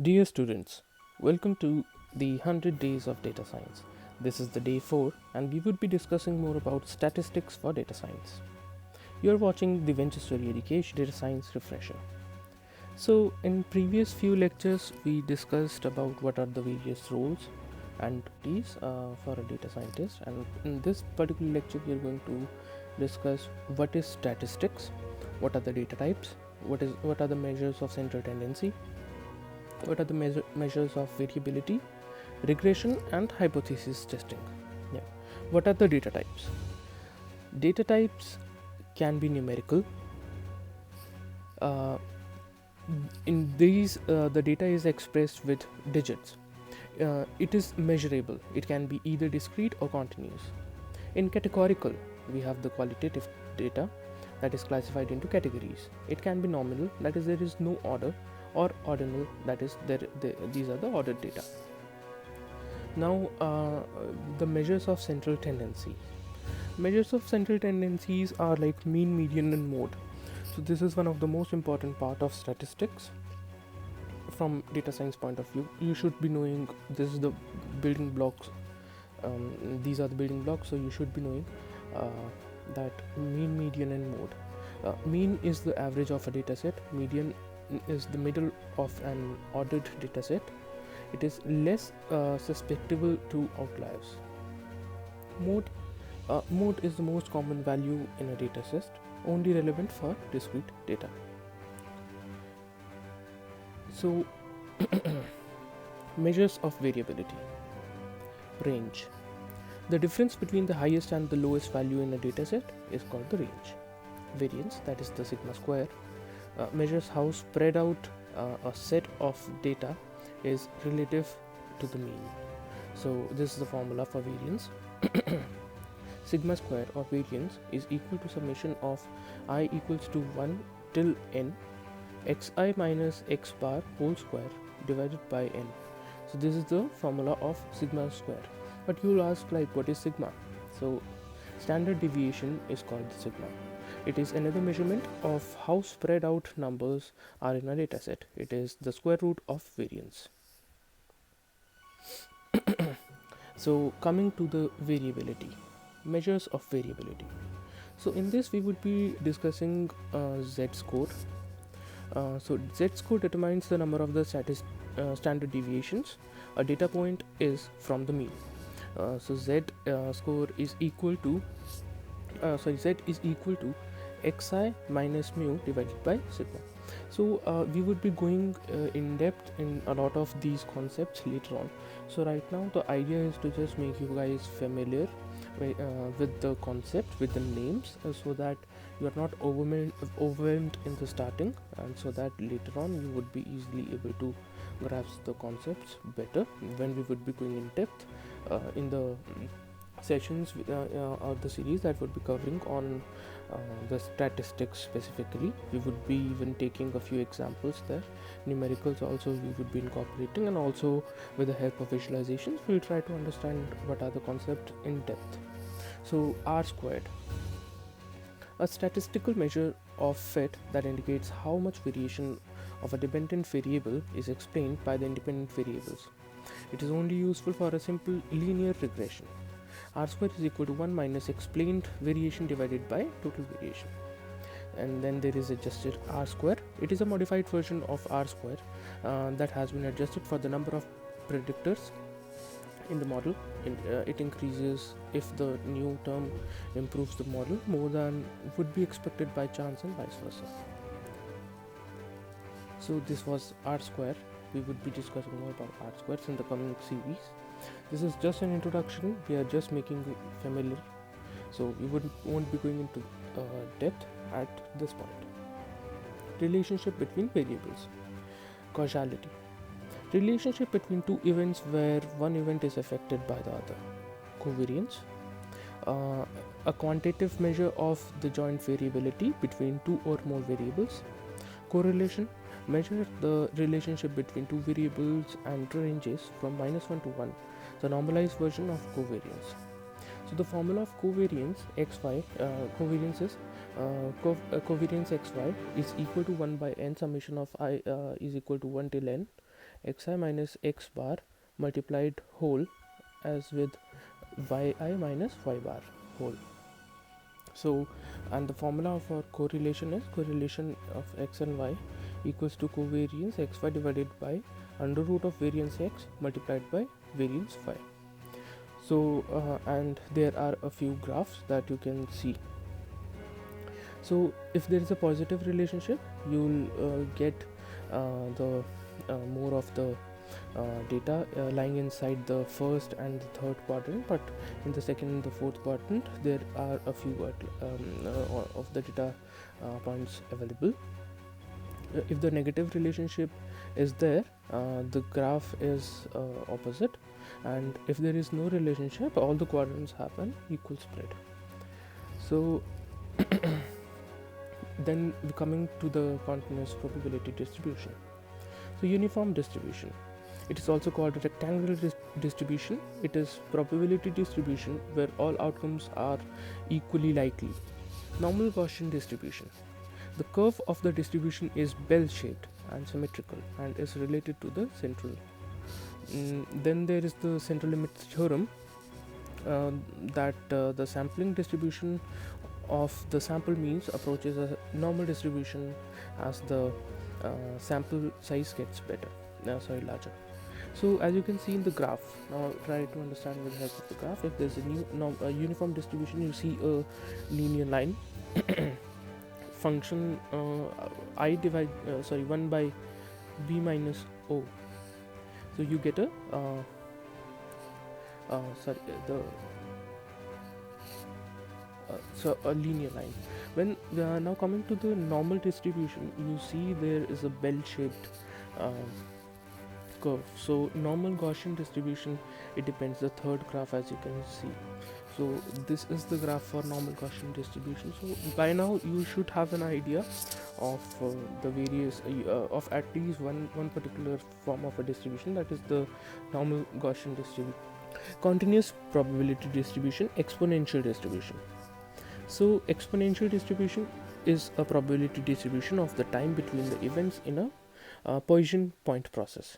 Dear students, welcome to the 100 Days of Data Science. This is the day 4 and we would be discussing more about statistics for data science. You are watching the Venture Story Education Data Science Refresher. So in previous few lectures we discussed about what are the various roles and duties for a data scientist, and in this particular lecture we are going to discuss what is statistics, what are the data types, what are the measures of central tendency, what are the measures of variability, regression and hypothesis testing. What are the data types? Data types can be numerical. In these the data is expressed with digits. It is measurable. It can be either discrete or continuous. In categorical, we have the qualitative data that is classified into categories. It can be nominal, that is there is no order, or ordinal, that is these are the ordered data. Now the measures of central tendency. Measures of central tendencies are like mean, median and mode. So this is one of the most important part of statistics from data science point of view. You should be knowing this is the building blocks. These are the building blocks, so you should be knowing that mean, median and mode. Mean is the average of a data set. Median is the middle of an ordered data set. It is less susceptible to outliers. Mode is the most common value in a data set, only relevant for discrete data. So measures of variability. Range. The difference between the highest and the lowest value in a data set is called the range. Variance, that is the sigma square, measures how spread out a set of data is relative to the mean. So this is the formula for variance. Sigma square of variance is equal to summation of I equals to 1 till n xi minus x bar whole square divided by n. So this is the formula of sigma square. But you will ask, like, what is sigma? So standard deviation is called the sigma. It is another measurement of how spread out numbers are in a data set. It is the square root of variance. So coming to the variability, measures of variability. So in this we would be discussing z-score. So z-score determines the number of the standard deviations a data point is from the mean. So z-score is equal to z is equal to xi minus mu divided by sigma. So we would be going in depth in a lot of these concepts later on. So right now the idea is to just make you guys familiar with the concept, with the names, so that you are not overwhelmed in the starting, and so that later on you would be easily able to grasp the concepts better when we would be going in depth in the sessions of the series that would be covering on the statistics specifically. We would be even taking a few examples there. Numericals also we would be incorporating, and also with the help of visualizations we'll try to understand what are the concepts in depth. So R squared, a statistical measure of fit that indicates how much variation of a dependent variable is explained by the independent variables. It is only useful for a simple linear regression. R square is equal to 1 minus explained variation divided by total variation. And then there is adjusted R square. It is a modified version of R square that has been adjusted for the number of predictors in the model. It increases if the new term improves the model more than would be expected by chance, and vice versa. So this was R square. We would be discussing more about R squares in the coming series. This is just an introduction. We are just making it familiar, so we won't be going into depth at this point. Relationship between variables. Causality. Relationship between two events where one event is affected by the other. Covariance. A quantitative measure of the joint variability between two or more variables. Correlation. Measure the relationship between two variables and ranges from -1 to 1, the normalized version of covariance. So the formula of covariance xy, covariance is covariance xy is equal to 1 by n summation of I is equal to 1 till n xi minus x bar multiplied whole as with yi minus y bar whole. So, and the formula of our correlation is correlation of x and y equals to covariance xy divided by under root of variance x multiplied by variance y. So, and there are a few graphs that you can see. So, if there is a positive relationship, you will get the more of the data lying inside the first and the third quadrant, but in the second and the fourth quadrant there are a few of the data points available. If the negative relationship is there, the graph is opposite, and if there is no relationship, all the quadrants have an equal spread. So then coming to the continuous probability distribution. So uniform distribution, it is also called a rectangular distribution. It is probability distribution where all outcomes are equally likely. Normal Gaussian distribution, the curve of the distribution is bell shaped and symmetrical and is related to the central. Then there is the central limit theorem, that the sampling distribution of the sample means approaches a normal distribution as the sample size gets larger. So as you can see in the graph, now try to understand with the help of the graph. If there's a uniform distribution, you see a linear line function 1 by b minus o. So you get a a linear line. When now coming to the normal distribution, you see there is a bell-shaped curve. So normal Gaussian distribution, it depends. The third graph, as you can see. So this is the graph for normal Gaussian distribution. So by now you should have an idea of the various of at least one particular form of a distribution, that is the normal Gaussian distribution. Continuous probability distribution, exponential distribution. So exponential distribution is a probability distribution of the time between the events in a Poisson point process.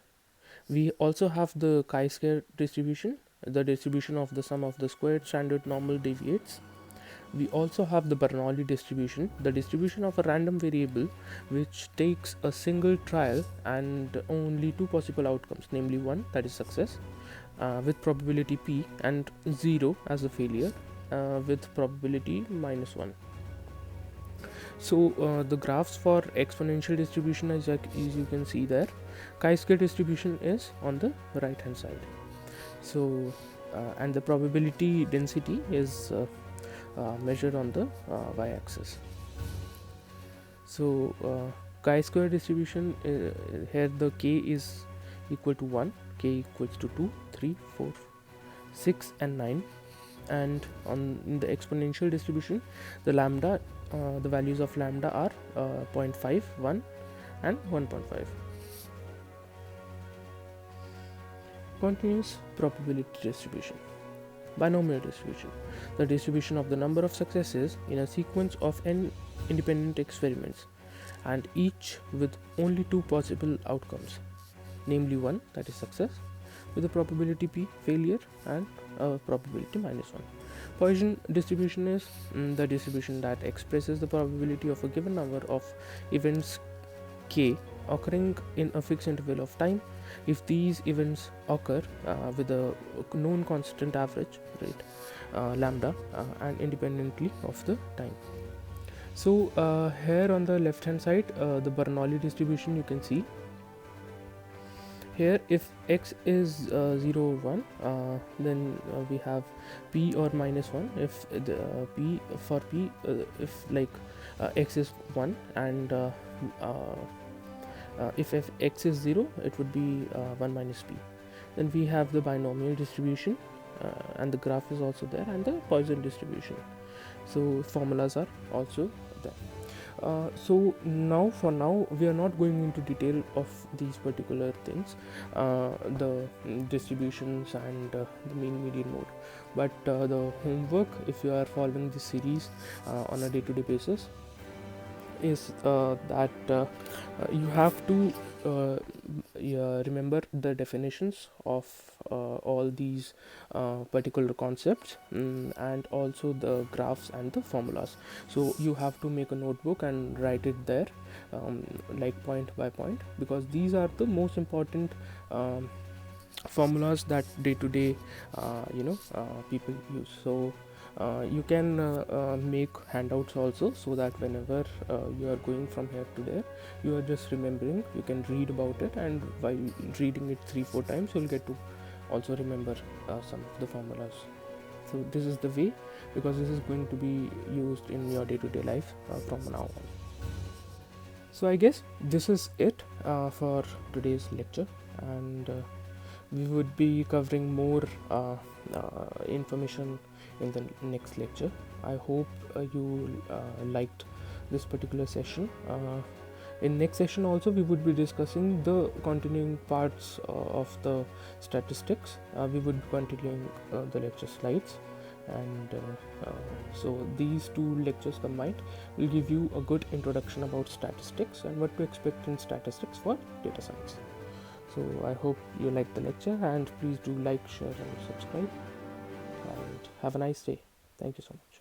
We also have the chi-square distribution, the distribution of the sum of the squared standard normal deviates. We also have the Bernoulli distribution, the distribution of a random variable which takes a single trial and only two possible outcomes, namely 1, that is success, with probability p, and 0 as a failure, with probability -1. So the graphs for exponential distribution, as you can see there, chi-square distribution is on the right hand side. So and the probability density is measured on the y-axis. So chi-square distribution, here the k is equal to 1, k equals to 2, 3, 4, 6 and 9. And in the exponential distribution, the lambda, the values of lambda are 0.5, 1 and 1.5. Continuous probability distribution. Binomial distribution, the distribution of the number of successes in a sequence of n independent experiments, and each with only two possible outcomes, namely 1, that is success, with a probability p, failure, and a probability -1. Poisson distribution is the distribution that expresses the probability of a given number of events k occurring in a fixed interval of time if these events occur with a known constant average rate lambda and independently of the time. So here on the left hand side, the Bernoulli distribution, you can see here if x is 0 or 1, then we have p or -1. If the p for p, if like x is 1, and if x is 0, it would be 1 minus p. Then we have the binomial distribution, and the graph is also there, and the Poisson distribution. So formulas are also there. So now for now we are not going into detail of these particular things, the distributions and the mean, median, mode, but the homework, if you are following this series on a day-to-day basis, is that you have to remember the definitions of all these particular concepts, and also the graphs and the formulas. So you have to make a notebook and write it there, like point by point, because these are the most important formulas that day to day people use. So you can make handouts also, so that whenever you are going from here to there, you are just remembering, you can read about it, and while reading it 3-4 times you'll get to also remember some of the formulas. So this is the way, because this is going to be used in your day-to-day life from now on. So I guess this is it for today's lecture, and we would be covering more information in the next lecture. I hope you liked this particular session. In next session also we would be discussing the continuing parts of the statistics. We would be continuing the lecture slides, and so these two lectures combined will give you a good introduction about statistics and what to expect in statistics for data science. So I hope you liked the lecture, and please do like, share and subscribe, and have a nice day. Thank you so much.